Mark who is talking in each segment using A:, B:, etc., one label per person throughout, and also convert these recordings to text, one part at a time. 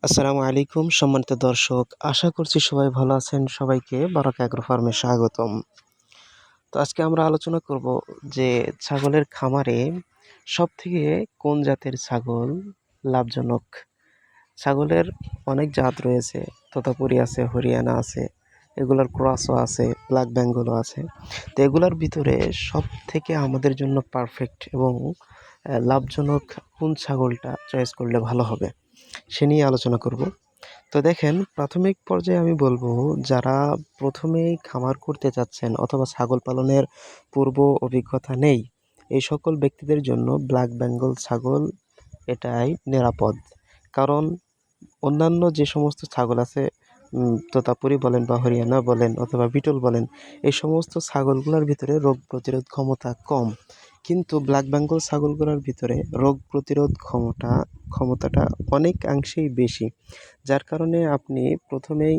A: আসসালামু আলাইকুম সম্মানিত দর্শক, আশা করছি সবাই ভালো আছেন। সবাইকে বারাকা এগ্রো ফার্মে স্বাগতম। তো আজকে আমরা আলোচনা করব যে ছাগলের খামারে সবথেকে কোন জাতের ছাগল লাভজনক। ছাগলের অনেক জাত রয়েছে, তোতাপুরি আছে, হরিয়ানা আছে, এগুলার ক্রসও আছে, ব্ল্যাক বেঙ্গলও আছে। তো এগুলার ভিতরে সবথেকে আমাদের জন্য পারফেক্ট এবং লাভজনক কোন ছাগলটা চয়েস করলে ভালো হবে সে নিয়ে আলোচনা করব। তো দেখেন, প্রাথমিক পর্যায়ে আমি বলবো, যারা প্রথমেই খামার করতে চাচ্ছেন অথবা ছাগল পালনের পূর্ব অভিজ্ঞতা নেই, এই সকল ব্যক্তিদের জন্য ব্ল্যাক বেঙ্গল ছাগল এটাই নিরাপদ। কারণ অন্যান্য যে সমস্ত ছাগল আছে, তোতাপুরি বলেন বা হরিয়ানা বলেন অথবা বিটল বলেন, এই সমস্ত ছাগলগুলোর ভিতরে রোগ প্রতিরোধ ক্ষমতা কম, কিন্তু ব্ল্যাক বেঙ্গল ছাগলগুলোর ভিতরে রোগ প্রতিরোধ ক্ষমতাটা অনেকাংশেই বেশি। যার কারণে আপনি প্রথমেই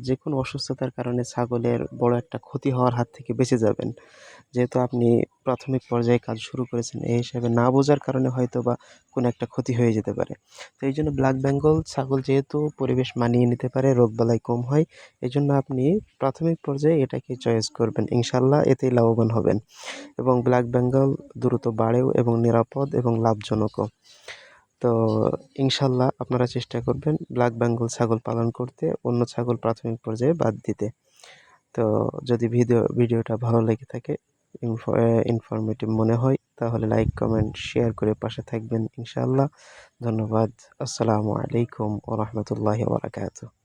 A: যে কোনো অসুস্থতার কারণে ছাগলের বড় একটা ক্ষতি হওয়ার হাত থেকে বেঁচে যাবেন। যেহেতু আপনি প্রাথমিক পর্যায়ে কাজ শুরু করেছেন, এই হিসাবে না বোঝার কারণে হয়তো বা কোনো একটা ক্ষতি হয়ে যেতে পারে। তো এই জন্য ব্ল্যাক বেঙ্গল ছাগল যেহেতু পরিবেশ মানিয়ে নিতে পারে, রোগবালাই কম হয়, এই জন্য আপনি প্রাথমিক পর্যায়ে এটাকে চয়েস করবেন। ইনশাল্লাহ এতেই লাভবান হবেন এবং ব্ল্যাক বেঙ্গল দ্রুত বাড়েও এবং নিরাপদ এবং লাভজনকও। তো ইনশাল্লাহ আপনারা চেষ্টা করবেন ব্ল্যাক বেঙ্গল ছাগল পালন করতে, অন্য ছাগল প্রাথমিক পর্যায়ে বাদ দিতে। তো যদি ভিডিওটা ভালো লেগে থাকে, ইনফরমেটিভ মনে হয়, তাহলে লাইক কমেন্ট শেয়ার করে পাশে থাকবেন ইনশাআল্লাহ। ধন্যবাদ। আসসালামু আলাইকুম ওয়া রাহমাতুল্লাহি ওয়া বারাকাতুহু।